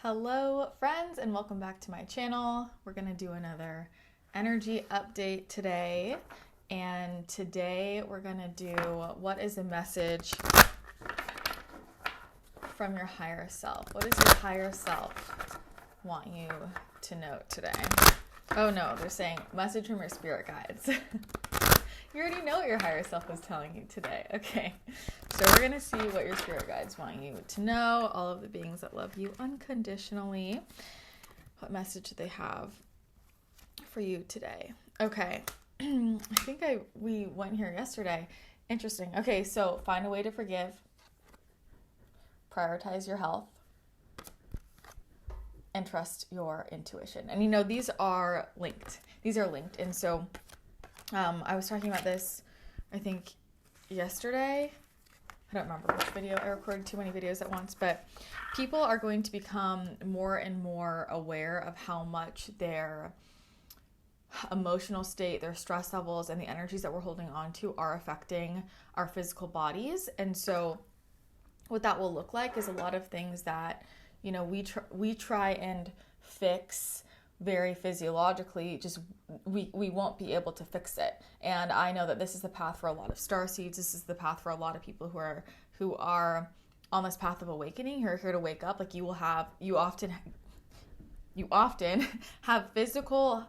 Hello friends and welcome back to my channel. We're going to do another energy update today. And today we're going to do what is a message from your higher self. What does your higher self want you to know today? Oh no, they're saying message from your spirit guides. You already know what your higher self is telling you today. Okay, so we're going to see what your spirit guides want you to know, all of the beings that love you unconditionally. What message do they have for you today? Okay, I think we went here yesterday. Interesting. Okay, so find a way to forgive, prioritize your health, and trust your intuition. And you know, these are linked. And so I was talking about this, I think, yesterday. I don't remember which video. I recorded too many videos at once, but people are going to become more and more aware of how much their emotional state, their stress levels, and the energies that we're holding on to are affecting our physical bodies. And so what that will look like is a lot of things that, you know, we try and fix very physiologically, just we won't be able to fix it. And I know that this is the path for a lot of starseeds. This is the path for a lot of people who are on this path of awakening, who are here to wake up. Like you often have physical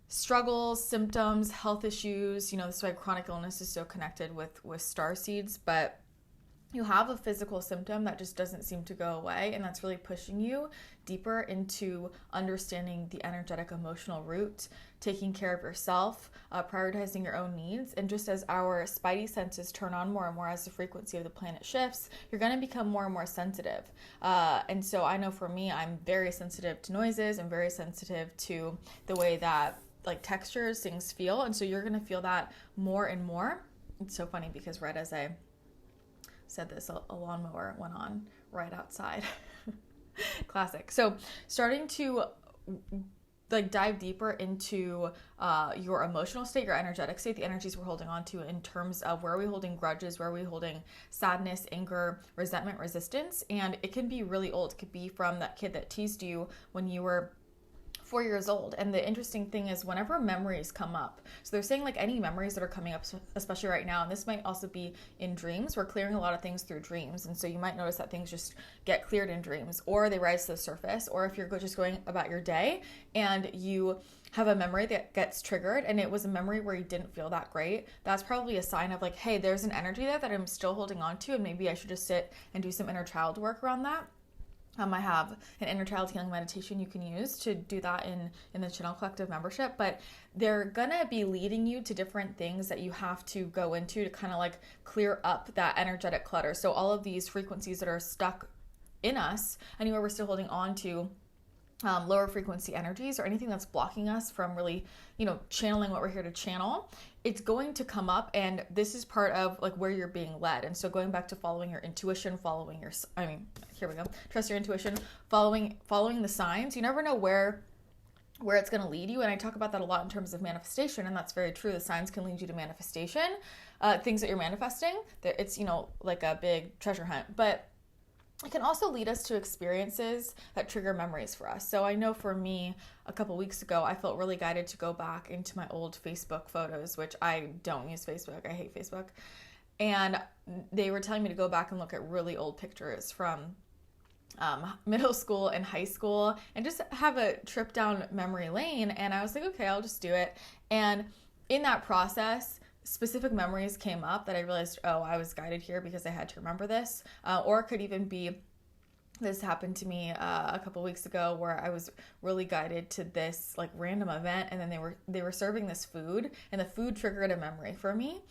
struggles, symptoms, health issues. You know, this is why chronic illness is so connected with starseeds, but you have a physical symptom that just doesn't seem to go away, and that's really pushing you deeper into understanding the energetic emotional root, taking care of yourself, prioritizing your own needs. And just as our spidey senses turn on more and more as the frequency of the planet shifts, you're going to become more and more sensitive. And so I know for me, I'm very sensitive to noises. I'm very sensitive to the way that like textures, things feel. And so you're going to feel that more and more. It's so funny because right as I said this, a lawnmower went on right outside. Classic. So starting to like dive deeper into your emotional state, your energetic state, the energies we're holding on to in terms of where are we holding grudges, where are we holding sadness, anger, resentment, resistance. And it can be really old. It could be from that kid that teased you when you were 4 years old. And the interesting thing is whenever memories come up, so they're saying like any memories that are coming up, especially right now, and this might also be in dreams, we're clearing a lot of things through dreams. And so you might notice that things just get cleared in dreams, or they rise to the surface, or if you're just going about your day and you have a memory that gets triggered and it was a memory where you didn't feel that great, that's probably a sign of like, hey, there's an energy there that I'm still holding on to, and maybe I should just sit and do some inner child work around that. I have an inner child healing meditation you can use to do that in the Channel Collective membership, but they're gonna be leading you to different things that you have to go into to kind of like clear up that energetic clutter. So all of these frequencies that are stuck in us, anywhere we're still holding on to lower frequency energies or anything that's blocking us from really, channeling what we're here to channel, it's going to come up. And this is part of like where you're being led. And so going back to following your intuition, here we go. Trust your intuition, following the signs. You never know where it's going to lead you. And I talk about that a lot in terms of manifestation. And that's very true. The signs can lead you to manifestation, things that you're manifesting. It's, like a big treasure hunt, but it can also lead us to experiences that trigger memories for us. So I know for me, a couple weeks ago, I felt really guided to go back into my old Facebook photos, which I don't use Facebook. I hate Facebook. And they were telling me to go back and look at really old pictures from middle school and high school and just have a trip down memory lane. And I was like, okay, I'll just do it. And in that process, specific memories came up that I realized, oh, I was guided here because I had to remember this. Or it could even be, this happened to me a couple weeks ago where I was really guided to this like random event, and then they were serving this food, and the food triggered a memory for me.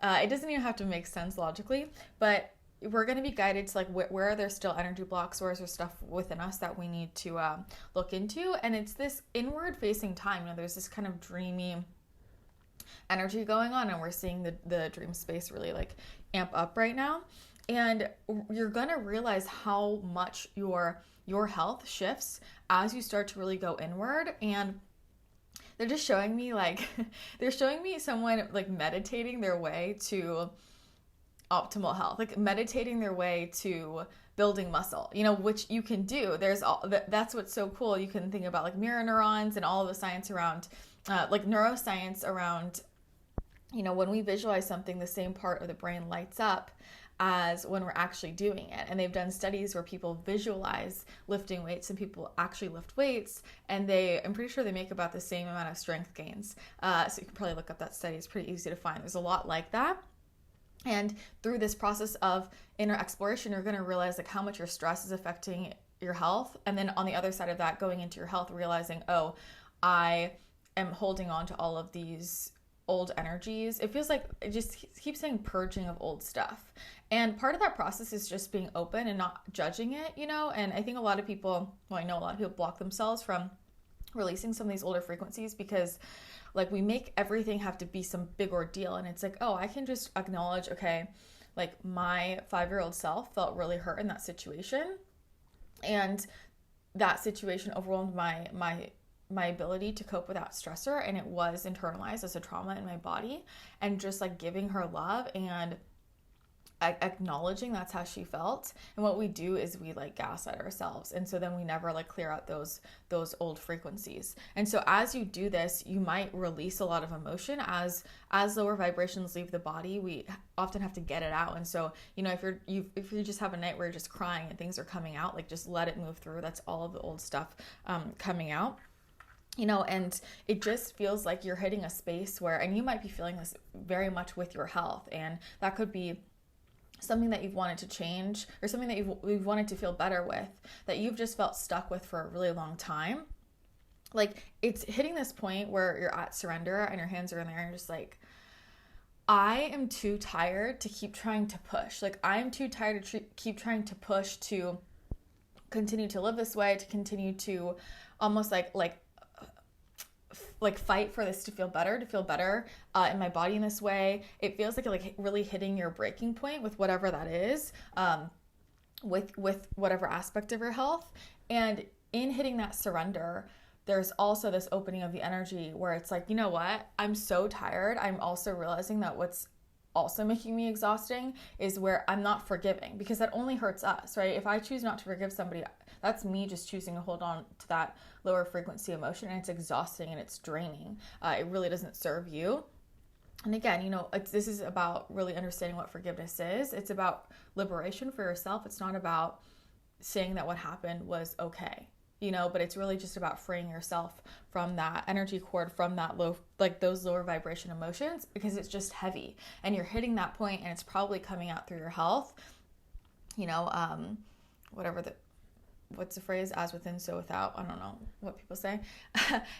It doesn't even have to make sense logically, but we're going to be guided to like where are there still energy blocks, where is there stuff within us that we need to look into. And it's this inward facing time. There's this kind of dreamy energy going on, and we're seeing the dream space really like amp up right now. And you're going to realize how much your health shifts as you start to really go inward. And they're just showing me like they're showing me someone like meditating their way to optimal health, like meditating their way to building muscle, which you can do. There's all that's what's so cool. You can think about like mirror neurons and all of the science around, like neuroscience around, when we visualize something, the same part of the brain lights up as when we're actually doing it. And they've done studies where people visualize lifting weights and people actually lift weights, and I'm pretty sure they make about the same amount of strength gains. So you can probably look up that study. It's pretty easy to find. There's a lot like that. And through this process of inner exploration, you're going to realize like how much your stress is affecting your health. And then on the other side of that, going into your health, realizing, oh, I am holding on to all of these old energies. It feels like it just keeps saying purging of old stuff. And part of that process is just being open and not judging it, And I think I know a lot of people block themselves from releasing some of these older frequencies because like we make everything have to be some big ordeal. And it's like, oh, I can just acknowledge, okay, like my 5-year-old self felt really hurt in that situation. And that situation overwhelmed my ability to cope with that stressor, and it was internalized as a trauma in my body. And just like giving her love and acknowledging that's how she felt. And what we do is we like gaslight ourselves, and so then we never like clear out those old frequencies. And so as you do this, you might release a lot of emotion. As lower vibrations leave the body, we often have to get it out. And so if you just have a night where you're just crying and things are coming out, like just let it move through. That's all of the old stuff coming out. And it just feels like you're hitting a space where, and you might be feeling this very much with your health, and that could be something that you've wanted to change or something that you've wanted to feel better with, that you've just felt stuck with for a really long time. Like it's hitting this point where you're at surrender and your hands are in the air and you're just like, I am too tired to keep trying to push. Like I'm too tired to keep trying to push to continue to live this way, to continue to almost like fight for this to feel better in my body in this way. It feels like really hitting your breaking point with whatever that is, with whatever aspect of your health. And in hitting that surrender, there's also this opening of the energy where it's like, you know what? I'm so tired. I'm also realizing that what's also making me exhausting is where I'm not forgiving, because that only hurts us, right? If I choose not to forgive somebody, that's me just choosing to hold on to that lower frequency emotion, and it's exhausting and it's draining. It really doesn't serve you. And again, this is about really understanding what forgiveness is. It's about liberation for yourself. It's not about saying that what happened was okay, but it's really just about freeing yourself from that energy cord, from that those lower vibration emotions, because it's just heavy and you're hitting that point and it's probably coming out through your health, what's the phrase, as within, so without, I don't know what people say.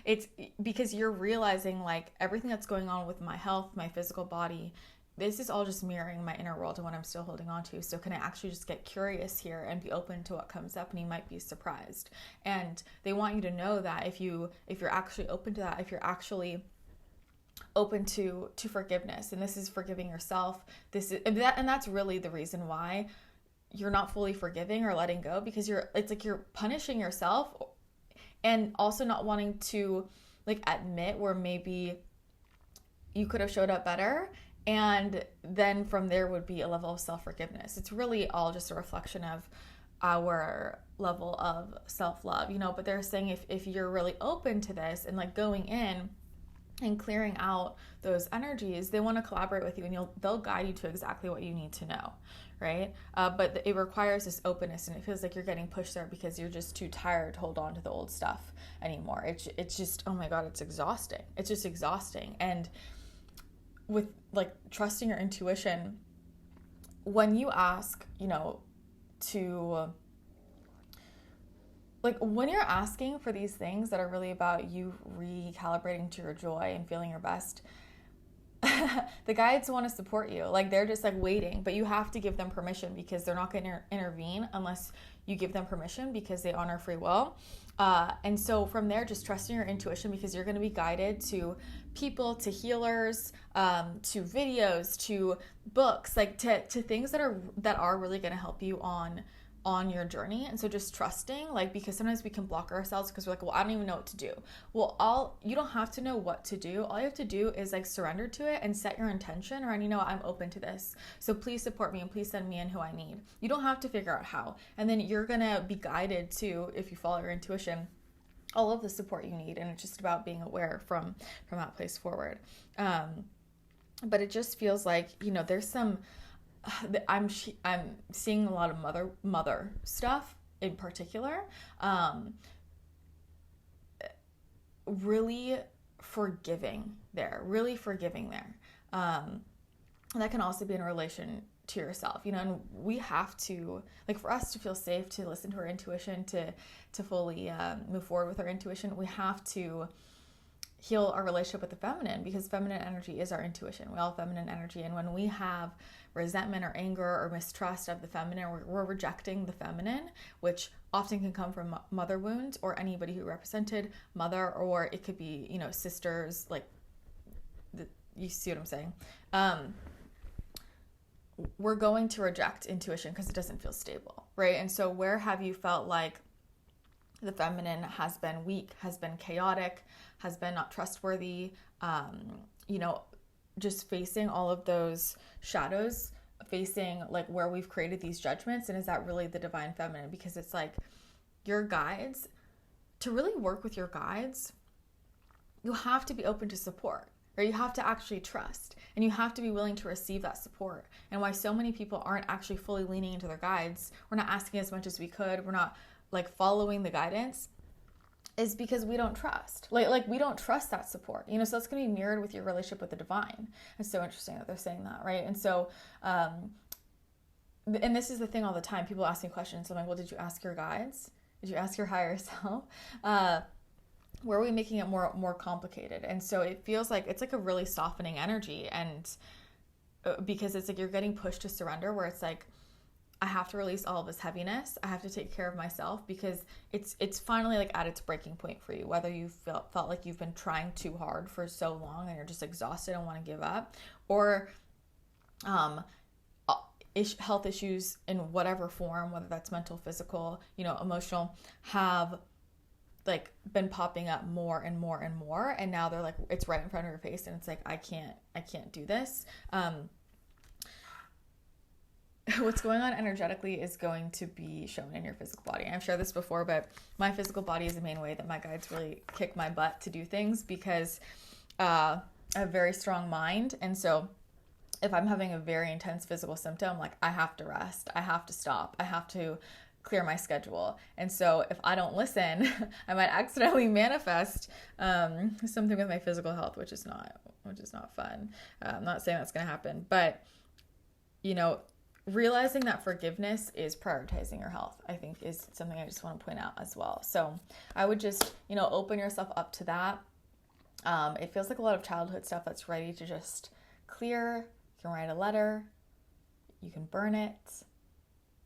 It's because you're realizing like everything that's going on with my health, my physical body, this is all just mirroring my inner world and what I'm still holding on to. So can I actually just get curious here and be open to what comes up? And you might be surprised. And they want you to know that if you're actually open to that, if you're actually open to forgiveness, and this is forgiving yourself, and that's really the reason why you're not fully forgiving or letting go, because it's like you're punishing yourself and also not wanting to like admit where maybe you could have showed up better. And then from there would be a level of self-forgiveness. It's really all just a reflection of our level of self-love, but they're saying if you're really open to this and like going in and clearing out those energies, they want to collaborate with you, and they'll guide you to exactly what you need to know, right? But it requires this openness, and it feels like you're getting pushed there because you're just too tired to hold on to the old stuff anymore. It's just, oh my God, it's exhausting. It's just exhausting. And with like trusting your intuition, when you ask, when you're asking for these things that are really about you recalibrating to your joy and feeling your best, the guides want to support you. Like they're just like waiting, but you have to give them permission, because they're not going to intervene unless you give them permission, because they honor free will. And so from there, just trusting your intuition, because you're going to be guided to people, to healers, to videos, to books, like to things that are really going to help you on on your journey. And so just trusting, like, because sometimes we can block ourselves because we're like, well, I don't even know what to do. Well, you don't have to know what to do. All you have to do is like surrender to it and set your intention around, you know, I'm open to this. So please support me and please send me in who I need. You don't have to figure out how. And then you're going to be guided to, if you follow your intuition, all of the support you need. And it's just about being aware from that place forward. But it just feels like, you know, there's some, I'm seeing a lot of mother stuff in particular. Really forgiving there. And that can also be in relation to yourself, you know, and we have to, like, for us to feel safe, to listen to our intuition, to fully move forward with our intuition, we have to heal our relationship with the feminine, because feminine energy is our intuition. We all have feminine energy. And when we have resentment or anger or mistrust of the feminine, we're rejecting the feminine, which often can come from mother wounds or anybody who represented mother, or it could be, you know, sisters, like, you see what I'm saying? We're going to reject intuition because it doesn't feel stable, right? And so where have you felt like the feminine has been weak, has been chaotic, has been not trustworthy, you know, just facing all of those shadows, facing like where we've created these judgments? And is that really the divine feminine? Because it's like your guides, to really work with your guides, you have to be open to support, or you have to actually trust, and you have to be willing to receive that support. And why so many people aren't actually fully leaning into their guides, we're not asking as much as we could, we're not like following the guidance, is because we don't trust. Like we don't trust that support, you know. So that's going to be mirrored with your relationship with the divine. It's so interesting that they're saying that, right? And so, and this is the thing all the time. People ask me questions. I'm like, well, did you ask your guides? Did you ask your higher self? Where are we making it more complicated? And so it feels like it's like a really softening energy, and because it's like you're getting pushed to surrender, where it's like, I have to release all of this heaviness. I have to take care of myself, because it's finally like at its breaking point for you. Whether you felt like you've been trying too hard for so long and you're just exhausted and want to give up, or health issues in whatever form, whether that's mental, physical, you know, emotional, have like been popping up more and more and more, and now they're like, it's right in front of your face, and it's like, I can't do this. What's going on energetically is going to be shown in your physical body. I've shared this before, but my physical body is the main way that my guides really kick my butt to do things, because I have a very strong mind. And so if I'm having a very intense physical symptom, like, I have to rest, I have to stop, I have to clear my schedule. And so if I don't listen, I might accidentally manifest something with my physical health, which is not fun. I'm not saying that's going to happen, but, you know, realizing that forgiveness is prioritizing your health, I think, is something I just want to point out as well. So I would just, you know, open yourself up to that. It feels like a lot of childhood stuff that's ready to just clear. You can write a letter, you can burn it,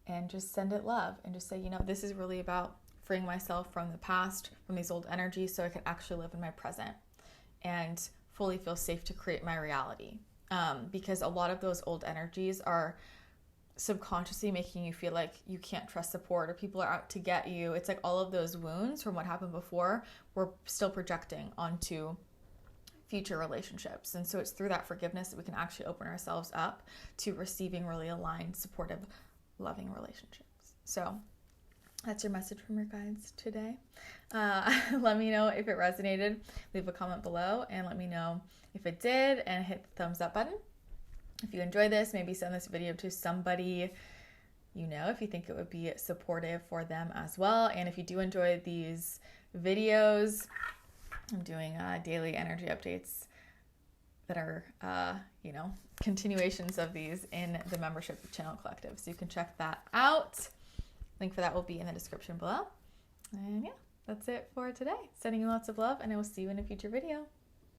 and just send it love, and just say, you know, this is really about freeing myself from the past, from these old energies, so I can actually live in my present and fully feel safe to create my reality. Because a lot of those old energies are subconsciously making you feel like you can't trust support, or people are out to get you. It's like all of those wounds from what happened before, we're still projecting onto future relationships. And so it's through that forgiveness that we can actually open ourselves up to receiving really aligned, supportive, loving relationships. So that's your message from your guides today. Let me know if it resonated. Leave a comment below and let me know if it did, and hit the thumbs up button. If you enjoy this, maybe send this video to somebody you know, if you think it would be supportive for them as well. And if you do enjoy these videos, I'm doing daily energy updates that are, continuations of these in the membership channel collective. So you can check that out. Link for that will be in the description below. And yeah, that's it for today. Sending you lots of love, and I will see you in a future video.